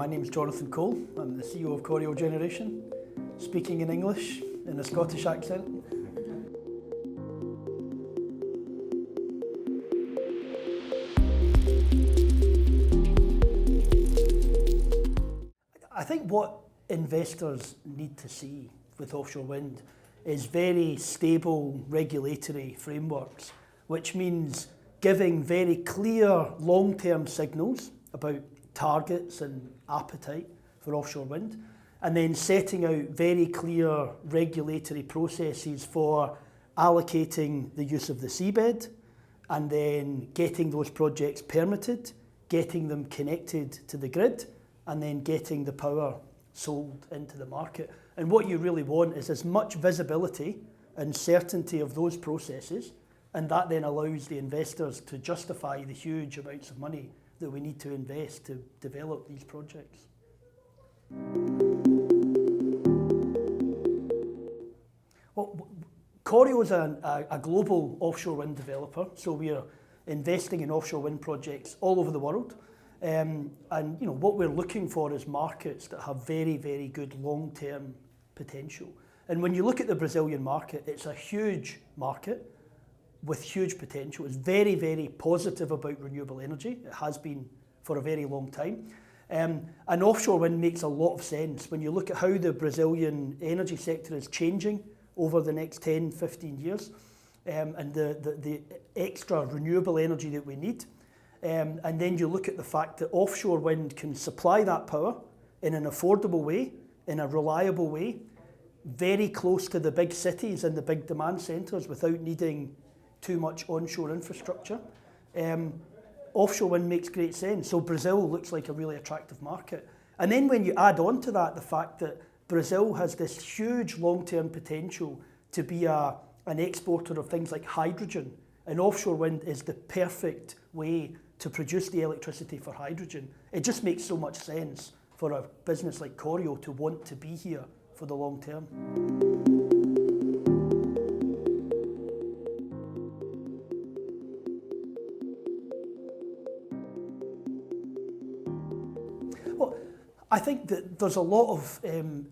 My name is Jonathan Cole. I'm the CEO of Corio Generation, speaking in English in a Scottish accent. I think what investors need to see with offshore wind is very stable regulatory frameworks, which means giving very clear long-term signals about targets and appetite for offshore wind, and then setting out very clear regulatory processes for allocating the use of the seabed, and then getting those projects permitted, getting them connected to the grid, and then getting the power sold into the market. And what you really want is as much visibility and certainty of those processes, and that then allows the investors to justify the huge amounts of money that we need to invest to develop these projects. Well, Corio is a global offshore wind developer, so we are investing in offshore wind projects all over the world. And what we're looking for is markets that have very, very good long-term potential. And when you look at the Brazilian market, it's a huge market with huge potential. It's very, very positive about renewable energy. It has been for a very long time. And offshore wind makes a lot of sense. When you look at how the Brazilian energy sector is changing over the next 10, 15 years, and the extra renewable energy that we need, and then you look at the fact that offshore wind can supply that power in an affordable way, in a reliable way, very close to the big cities and the big demand centres without needing too much onshore infrastructure. Offshore wind makes great sense. So Brazil looks like a really attractive market. And then when you add on to that the fact that Brazil has this huge long-term potential to be an exporter of things like hydrogen, and offshore wind is the perfect way to produce the electricity for hydrogen. It just makes so much sense for a business like Corio to want to be here for the long term. Well, I think that there's a lot of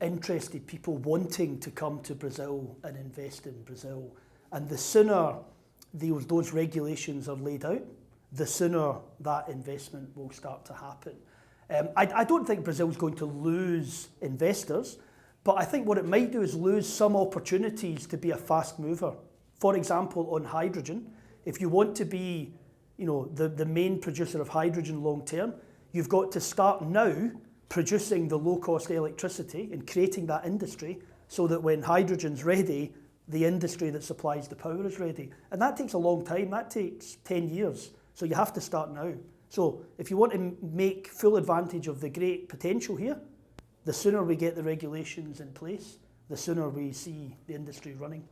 interested people wanting to come to Brazil and invest in Brazil. And the sooner those regulations are laid out, the sooner that investment will start to happen. I don't think Brazil's going to lose investors, but I think what it might do is lose some opportunities to be a fast mover. For example, on hydrogen, if you want to be the main producer of hydrogen long term, you've got to start now producing the low-cost electricity and creating that industry so that when hydrogen's ready, the industry that supplies the power is ready. And that takes a long time. That takes 10 years. So you have to start now. So if you want to make full advantage of the great potential here, the sooner we get the regulations in place, the sooner we see the industry running.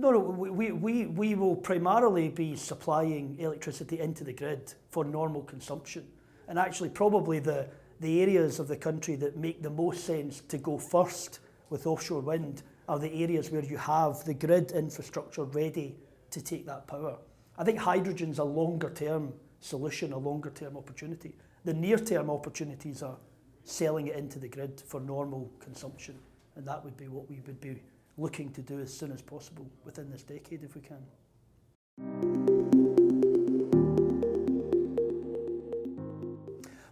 No, we will primarily be supplying electricity into the grid for normal consumption. And actually probably the areas of the country that make the most sense to go first with offshore wind are the areas where you have the grid infrastructure ready to take that power. I think hydrogen's a longer term solution, a longer term opportunity. The near term opportunities are selling it into the grid for normal consumption. And that would be what we would be looking to do as soon as possible within this decade if we can.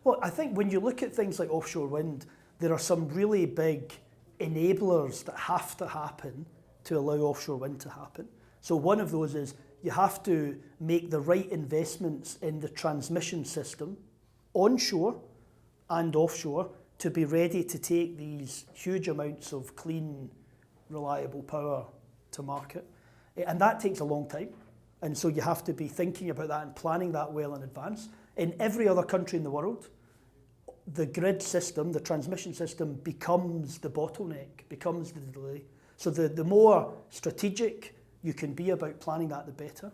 Well, I think when you look at things like offshore wind, there are some really big enablers that have to happen to allow offshore wind to happen. So one of those is you have to make the right investments in the transmission system onshore and offshore to be ready to take these huge amounts of clean, reliable power to market. And that takes a long time. And so you have to be thinking about that and planning that well in advance. In every other country in the world, the grid system, the transmission system becomes the bottleneck, becomes the delay. So the more strategic you can be about planning that, the better.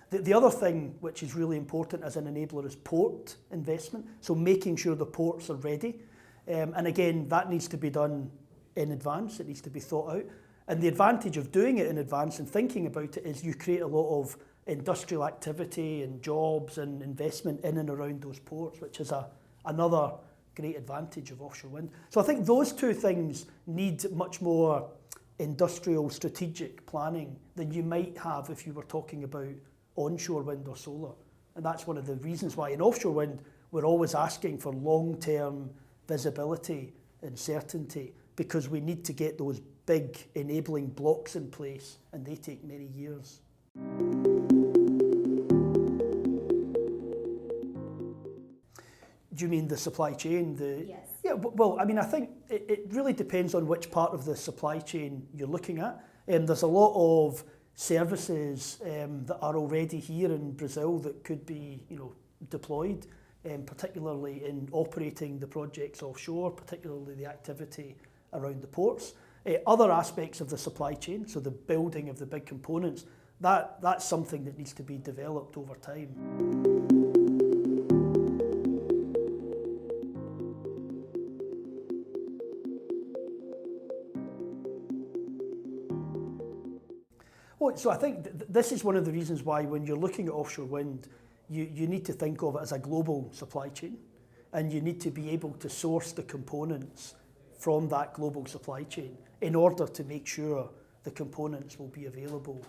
The other thing which is really important as an enabler is port investment. So making sure the ports are ready. And again, that needs to be done in advance. It needs to be thought out. And the advantage of doing it in advance and thinking about it is you create a lot of industrial activity and jobs and investment in and around those ports, which is another great advantage of offshore wind. So I think those two things need much more industrial strategic planning than you might have if you were talking about onshore wind or solar. And that's one of the reasons why in offshore wind we're always asking for long-term visibility and certainty, because we need to get those big enabling blocks in place, and they take many years. Do you mean the supply chain? Yes. Yeah, well, I mean, I think it really depends on which part of the supply chain you're looking at. There's a lot of services that are already here in Brazil that could be, deployed, particularly in operating the projects offshore, particularly the activity around the ports. Other aspects of the supply chain, so the building of the big components, that's something that needs to be developed over time. Well, so I think this is one of the reasons why when you're looking at offshore wind, you need to think of it as a global supply chain, and you need to be able to source the components from that global supply chain in order to make sure the components will be available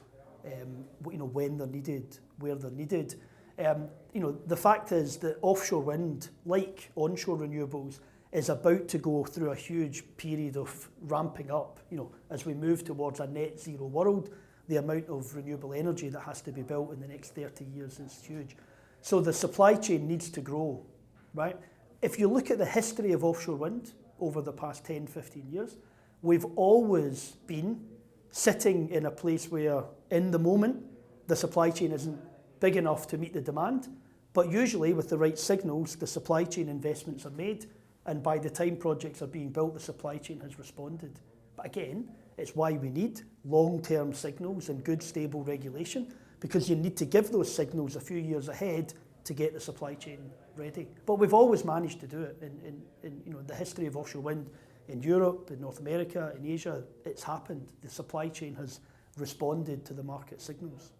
when they're needed, where they're needed. The fact is that offshore wind, like onshore renewables, is about to go through a huge period of ramping up. As we move towards a net zero world, the amount of renewable energy that has to be built in the next 30 years is huge. So the supply chain needs to grow, right? If you look at the history of offshore wind over the past 10, 15 years, we've always been sitting in a place where, in the moment, the supply chain isn't big enough to meet the demand, but usually with the right signals, the supply chain investments are made, and by the time projects are being built, the supply chain has responded. But again, it's why we need long-term signals and good, stable regulation, because you need to give those signals a few years ahead to get the supply chain ready. But we've always managed to do it in the history of offshore wind in Europe, in North America, in Asia. It's happened. The supply chain has responded to the market signals.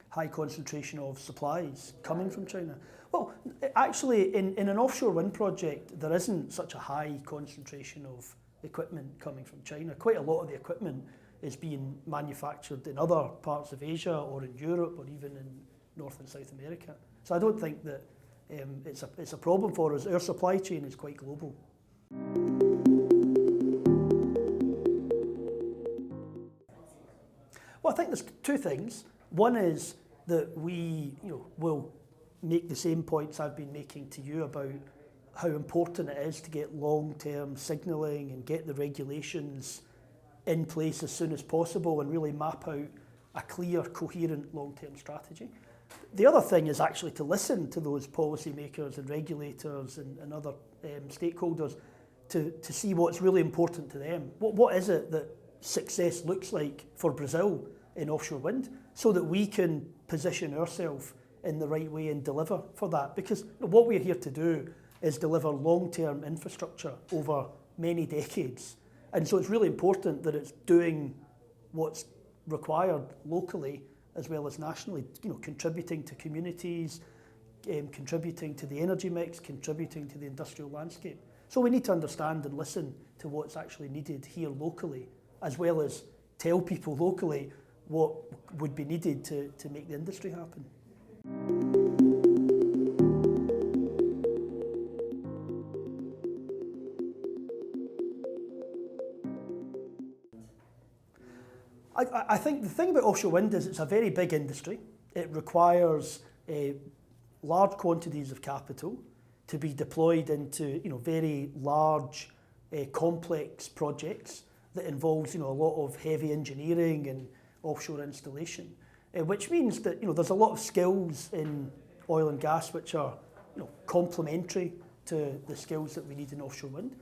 High concentration of supplies coming from China. Well, actually, in an offshore wind project, there isn't such a high concentration of equipment coming from China. Quite a lot of the equipment is being manufactured in other parts of Asia or in Europe or even in North and South America. So I don't think that it's a problem for us. Our supply chain is quite global. Well, I think there's two things. One is that we will make the same points I've been making to you about how important it is to get long-term signalling and get the regulations in place as soon as possible and really map out a clear, coherent long-term strategy. The other thing is actually to listen to those policymakers and regulators and other stakeholders to see what's really important to them. What is it that success looks like for Brazil in offshore wind, so that we can position ourselves in the right way and deliver for that. Because what we're here to do is deliver long-term infrastructure over many decades. And so it's really important that it's doing what's required locally as well as nationally, contributing to communities, contributing to the energy mix, contributing to the industrial landscape. So we need to understand and listen to what's actually needed here locally, as well as tell people locally what would be needed to make the industry happen. I think the thing about offshore wind is it's a very big industry. It requires large quantities of capital to be deployed into very large, complex projects that involves a lot of heavy engineering and offshore installation, which means that there's a lot of skills in oil and gas which are complementary to the skills that we need in offshore wind.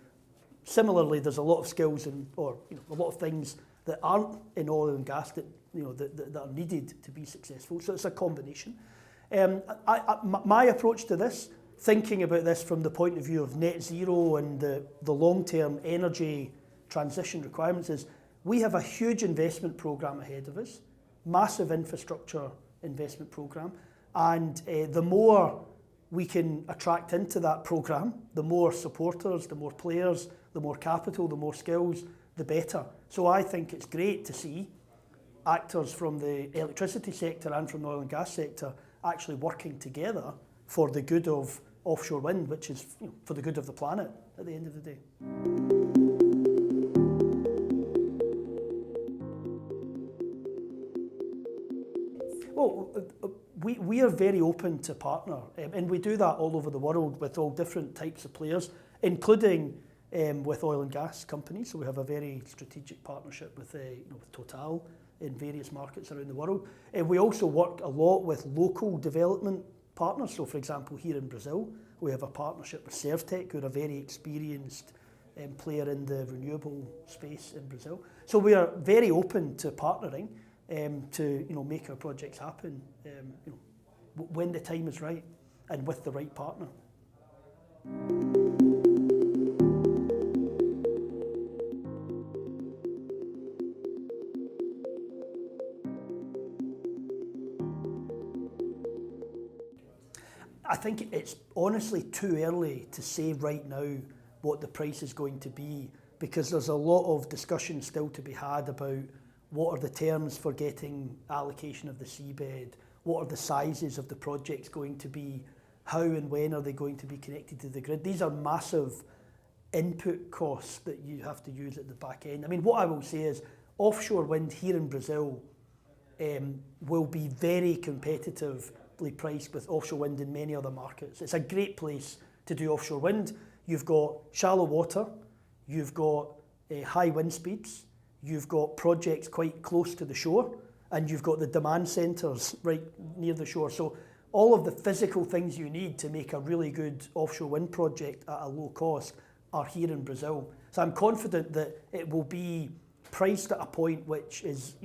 Similarly, there's a lot of skills a lot of things that aren't in oil and gas that that are needed to be successful. So it's a combination. My approach to this, thinking about this from the point of view of net zero and the long-term energy transition requirements, is we have a huge investment programme ahead of us, massive infrastructure investment programme, and the more we can attract into that programme, the more supporters, the more players, the more capital, the more skills, the better. So I think it's great to see actors from the electricity sector and from the oil and gas sector actually working together for the good of offshore wind, which is, you know, for the good of the planet at the end of the day. Well, we are very open to partner, and we do that all over the world with all different types of players, including with oil and gas companies. So we have a very strategic partnership with, with Total in various markets around the world. We also work a lot with local development partners. So for example, here in Brazil, we have a partnership with Servtec, who are a very experienced player in the renewable space in Brazil. So we are very open to partnering to make our projects happen when the time is right and with the right partner. I think it's honestly too early to say right now what the price is going to be, because there's a lot of discussion still to be had about what are the terms for getting allocation of the seabed, what are the sizes of the projects going to be, how and when are they going to be connected to the grid. These are massive input costs that you have to use at the back end. I mean, what I will say is offshore wind here in Brazil will be very competitively priced with offshore wind in many other markets. It's a great place to do offshore wind. You've got shallow water, you've got high wind speeds, you've got projects quite close to the shore, and you've got the demand centres right near the shore. So all of the physical things you need to make a really good offshore wind project at a low cost are here in Brazil. So I'm confident that it will be priced at a point which is,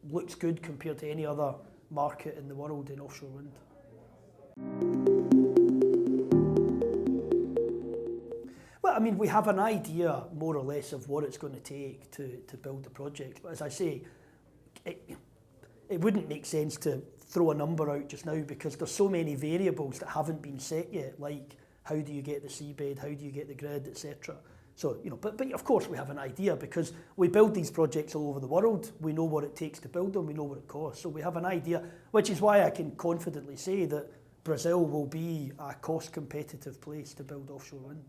looks good compared to any other market in the world in offshore wind. Well, I mean, we have an idea more or less of what it's going to take to build the project. But as I say, it wouldn't make sense to throw a number out just now because there's so many variables that haven't been set yet, like how do you get the seabed, how do you get the grid, etc. So, but of course we have an idea because we build these projects all over the world. We know what it takes to build them, we know what it costs. So we have an idea, which is why I can confidently say that Brazil will be a cost competitive place to build offshore wind.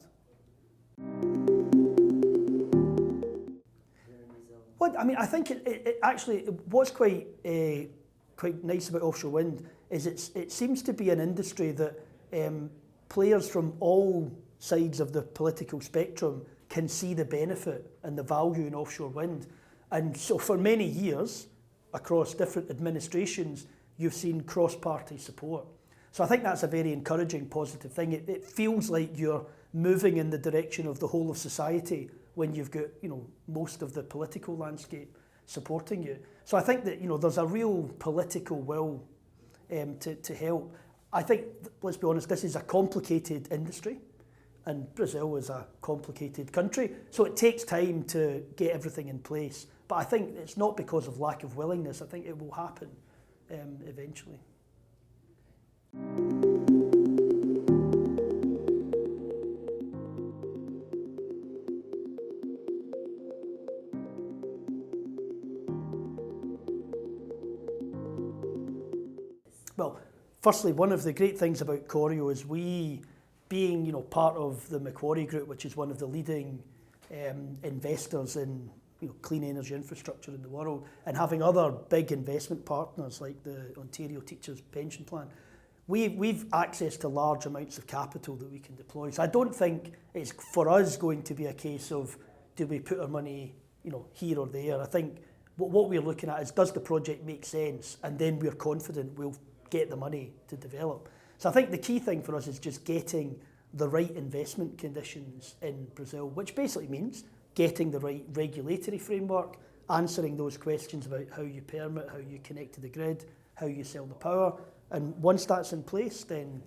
Well, I mean, I think it actually, what's quite nice about offshore wind is it seems to be an industry that players from all sides of the political spectrum can see the benefit and the value in offshore wind. And so for many years, across different administrations, you've seen cross-party support. So I think that's a very encouraging, positive thing. It feels like you're moving in the direction of the whole of society when you've got, most of the political landscape supporting you. So I think that, there's a real political will to help. I think, let's be honest, this is a complicated industry and Brazil is a complicated country. So it takes time to get everything in place. But I think it's not because of lack of willingness. I think it will happen eventually. Well, firstly, one of the great things about Corio is we, being part of the Macquarie group, which is one of the leading investors in clean energy infrastructure in the world, and having other big investment partners like the Ontario Teachers Pension Plan, we've access to large amounts of capital that we can deploy. So I don't think it's for us going to be a case of do we put our money here or there. I think what we're looking at is does the project make sense, and then we're confident we'll get the money to develop. So I think the key thing for us is just getting the right investment conditions in Brazil, which basically means getting the right regulatory framework, answering those questions about how you permit, how you connect to the grid, how you sell the power, And once that's in place, then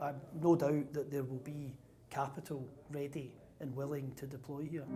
I've no doubt that there will be capital ready and willing to deploy here.